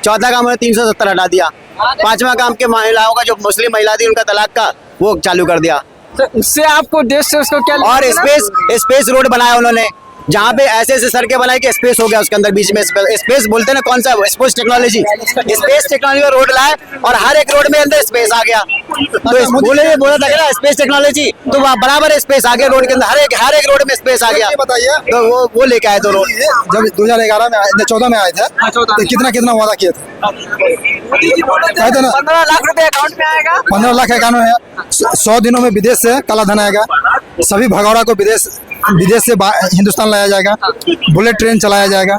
चौथा काम उन्होंने 370 हटा दिया। पांचवा काम के महिलाओं का जो मुस्लिम महिला थी उनका तलाक का वो चालू कर दिया। तो उससे आपको देश से उसको क्या और स्पेस रोड बनाया उन्होंने, जहाँ पे ऐसे ऐसे सड़कें बनाई कि स्पेस हो गया उसके अंदर बीच में। स्पेस बोलते हैं ना, कौन सा स्पेस टेक्नोलॉजी का रोड लाए और हर एक रोड में अंदर स्पेस आ गया। तो बोला था ना स्पेस टेक्नोलॉजी, तो वहाँ बराबर स्पेस आ गया रोड के अंदर, हर एक रोड में स्पेस आ गया। बताइए, तो वो लेके आए तो रोड। जब 2011 में 14 में आए थे तो कितना वादा किए थे? कहते थे ना 15 लाख रुपए अकाउंट में आएगा। 15 लाख अकाउंट है। 100 दिनों में विदेश से काला धन आएगा। सभी भगौड़ा को विदेश से हिंदुस्तान लाया जाएगा। बुलेट ट्रेन चलाया जाएगा।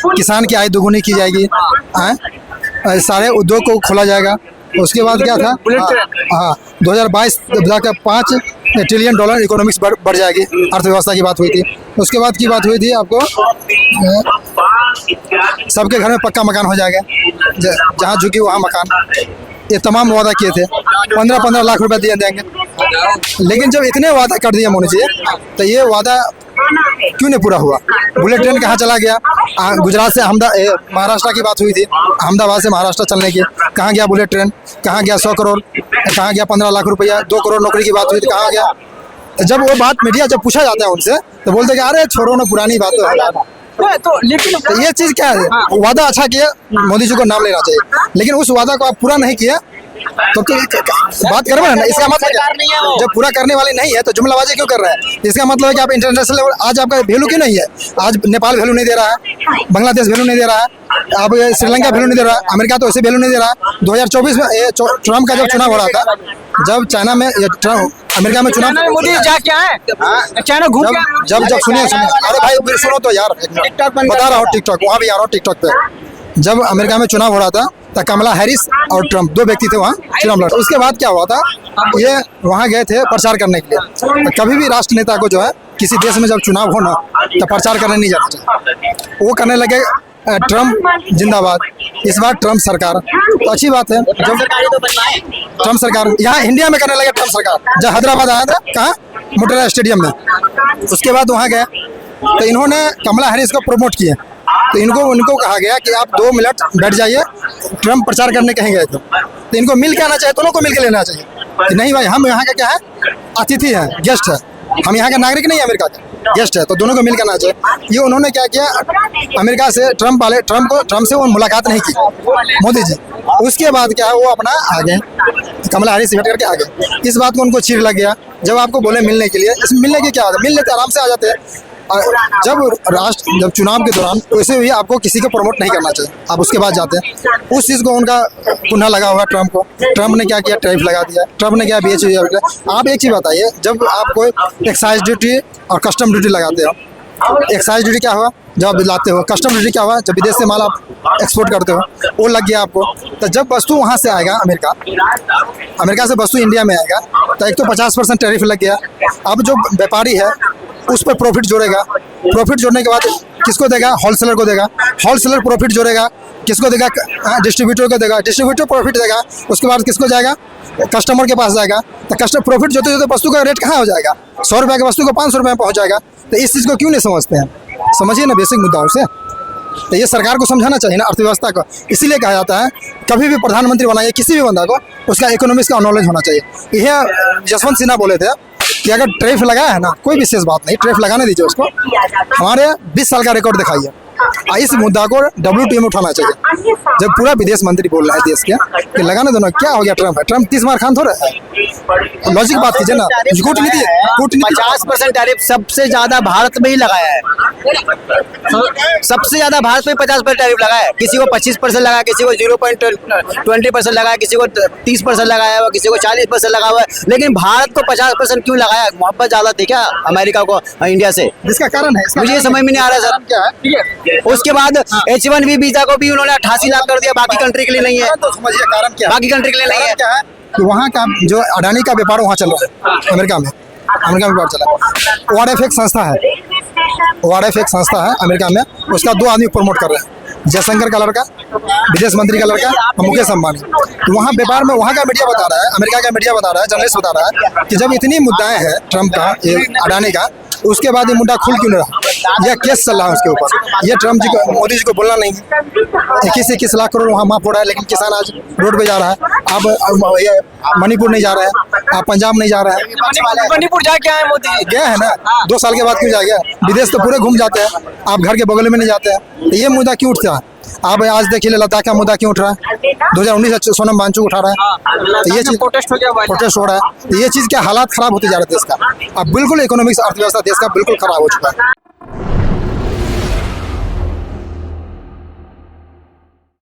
किसान की आय दोगुनी की जाएगी। सारे उद्योग को खोला जाएगा। उसके बाद क्या था? हाँ, 2022 का $5 ट्रिलियन इकोनॉमिक्स बढ़ जाएगी। अर्थव्यवस्था की बात हुई थी। उसके बाद की बात हुई थी आपको सबके घर में पक्का मकान हो जाएगा, जहाँ झुकी वहाँ मकान। ये तमाम वादा किए थे। 15 लाख रुपए दिए देंगे। लेकिन जब इतने वादा कर दिए मोदी जी, तो ये वादा क्यों नहीं पूरा हुआ? बुलेट ट्रेन कहाँ चला गया? गुजरात से महाराष्ट्र की बात हुई थी, अहमदाबाद से महाराष्ट्र चलने की। कहाँ गया बुलेट ट्रेन? कहाँ गया 100 करोड़? कहाँ गया 15 लाख रुपया? 2 करोड़ नौकरी की बात हुई थी, कहाँ गया? जब वो बात मीडिया जब पूछा जाता है उनसे, तो बोलते कि अरे छोड़ो ना, पुरानी बात तो लेकिन तो ये चीज क्या है? वादा अच्छा किया, मोदी जी को नाम लेना चाहिए, लेकिन उस वादा को आप पूरा नहीं किया तो बात करना ना। इसका मतलब क्या? जब पूरा करने वाले नहीं है तो जुमलाबाजी क्यों कर रहा है? इसका मतलब है कि आप इंटरनेशनल लेवल आज आपका वैल्यू क्यों नहीं है? आज नेपाल वैल्यू नहीं दे रहा है, बांग्लादेश वैल्यू नहीं दे रहा है, अब श्रीलंका वैल्यू नहीं दे रहा है, अमेरिका तो ऐसे वैल्यू नहीं दे रहा है। 2024 में ट्रम्प का जब चुनाव हो रहा था, जब चाइना में अमेरिका में चुनाव मोदी जा क्या है चाइना घूम जब सुनिए अरे भाई सुनो तो यार, बता रहा हूँ टिकटॉक, वहाँ भी आ रहा हूँ टिकटॉक पे। जब अमेरिका में चुनाव हो रहा था तो कमला हैरिस और ट्रम्प 2 व्यक्ति थे वहाँ चुनाव लड़। उसके बाद क्या हुआ था? ये वहाँ गए थे प्रचार करने के लिए। कभी भी राष्ट्र नेता को जो है किसी देश में जब चुनाव हो ना तो प्रचार करने नहीं जाना चाहिए। वो करने लगे ट्रम्प जिंदाबाद, इस बार ट्रम्प सरकार, तो अच्छी बात है। जब ट्रम्प सरकार यहाँ इंडिया में करने लगे, ट्रम्प सरकार जब हैदराबाद आया था, कहाँ? मोटेरा स्टेडियम में। उसके बाद वहाँ गए तो इन्होंने कमला हैरिस को प्रमोट किया। तो उनको कहा गया कि आप 2 मिनट बैठ जाइए, ट्रम्प प्रचार करने कहीं गए तो इनको मिल के आना चाहिए, दोनों को मिल के लेना चाहिए कि नहीं भाई हम यहाँ का क्या है, अतिथि है, गेस्ट है, हम यहाँ का नागरिक नहीं है, अमेरिका का गेस्ट है, तो दोनों को मिल के आना चाहिए। ये उन्होंने क्या किया, अमेरिका से ट्रम्प से वो मुलाकात नहीं की मोदी जी। उसके बाद क्या है, वो अपना आ गए, कमला हैरिस से भेंट करके आ गए। इस बात को उनको चीड़ लग गया। जब आपको बोले मिलने के लिए, इसमें मिलने की क्या है? मिल लेते आराम से आ जाते हैं। जब चुनाव के दौरान वैसे भी आपको किसी को प्रमोट नहीं करना चाहिए, आप उसके बाद जाते हैं। उस चीज़ को उनका पुनः लगा हुआ ट्रम्प को। ट्रम्प ने क्या किया? टैरिफ लगा दिया। ट्रम्प ने क्या BHU? आप एक चीज़ बताइए, जब आप कोई एक्साइज ड्यूटी और कस्टम ड्यूटी लगाते हो, एक्साइज ड्यूटी क्या हुआ? जब आप लाते हो। कस्टम ड्यूटी क्या हुआ? जब विदेश से माल आप एक्सपोर्ट करते हो, वो लग गया आपको। तो जब वस्तु वहाँ से आएगा अमेरिका से वस्तु इंडिया में आएगा, तो एक तो 50% टैरिफ लग गया। अब जो व्यापारी है उस पर प्रॉफिट जोड़ेगा। प्रॉफिट जोड़ने के बाद किसको देगा? होलसेलर को देगा। होलसेलर प्रॉफिट जोड़ेगा, किसको देगा? डिस्ट्रीब्यूटर को देगा। डिस्ट्रीब्यूटर प्रॉफिट देगा, उसके बाद किसको जाएगा? कस्टमर के पास जाएगा। तो कस्टमर प्रॉफिट जोते जोते वस्तु का रेट कहाँ हो जाएगा? 100 रुपये की वस्तु को 500 रुपये में पहुँच जाएगा। तो इस चीज़ को क्यों नहीं समझते हैं? समझिए ना बेसिक मुद्दाओं से। तो ये सरकार को समझाना चाहिए ना अर्थव्यवस्था को। इसीलिए कहा जाता है कभी भी प्रधानमंत्री बनाइए किसी भी बंदा को, उसका इकोनॉमिक्स का नॉलेज होना चाहिए। यह जसवंत सिन्हा बोले थे कि अगर टैरिफ लगाया है ना, कोई विशेष बात नहीं, टैरिफ लगाने दीजिए उसको। हमारे 20 साल का रिकॉर्ड दिखाइए। इस मुद्दा को WTO में उठाना चाहिए। जब पूरा विदेश मंत्री बोल रहा है देश के कि लगाने दो ना, क्या हो गया? ट्रम्प 30 बार खान थोड़ा है। लॉजिक बात कीजिए ना। कूटनीति 50% टैरिफ सबसे ज्यादा भारत में ही लगाया है। सबसे ज्यादा भारत में 50% टैरिफ लगाया है। किसी को 25% लगाया, किसी को 0.20% लगाया, किसी को 30% लगाया हुआ, किसी को 40% लगा हुआ है। लेकिन भारत को 50% क्यों लगाया? मोहब्बत ज्यादा थी क्या अमेरिका को इंडिया से? इसका कारण है, मुझे ये समझ में नहीं आ रहा सर। क्या है? उसके बाद H1B वीजा को भी उन्होंने 88 लाख कर दिया, बाकी कंट्री के लिए नहीं है। तो समझिए कारण क्या है? बाकी कंट्री के लिए नहीं है। क्या है कि वहाँ का जो अडानी का व्यापार वहाँ चल रहा है, अमेरिका में व्यापार चला है। ORF एक संस्था है, ORF एक संस्था है अमेरिका में, उसका 2 आदमी प्रमोट कर रहे हैं, जयशंकर का लड़का, विदेश मंत्री का लड़का और मुकेश अंबानी। तो वहाँ व्यापार में वहाँ का मीडिया बता रहा है, अमेरिका का मीडिया बता रहा है, जर्नलिस्ट बता रहा है कि जब इतनी मुद्दाएं हैं ट्रम्प का, अडानी का, उसके बाद ये मुद्दा खुल क्यों नहीं रहा? यह केस चल रहा है उसके ऊपर। ये ट्रम्प जी को, मोदी जी को बोलना नहीं है। 21 लाख करोड़ वहाँ माफ हो रहा है, लेकिन किसान आज रोड पे जा रहा है। अब ये मणिपुर नहीं जा रहा है, आप पंजाब नहीं जा रहे हैं। मणिपुर जाके आए मोदी जी। गए है ना, 2 साल के बाद क्यों जा गया? विदेश तो पूरे घूम जाते हैं, आप घर के बगल में नहीं जाते हैं। तो ये मुद्दा क्यों उठता है? आप आज देखिए लद्दाख का मुद्दा क्यों उठ रहा है? 2019 से सोनम वांगचुक उठा रहा है, तो ये चीज प्रोटेस्ट हो गया, प्रोटेस्ट हो रहा है। तो ये चीज क्या हालात खराब होते जा रहे हैं देश का। अब बिल्कुल इकोनॉमिक्स अर्थव्यवस्था देश का बिल्कुल खराब हो चुका है।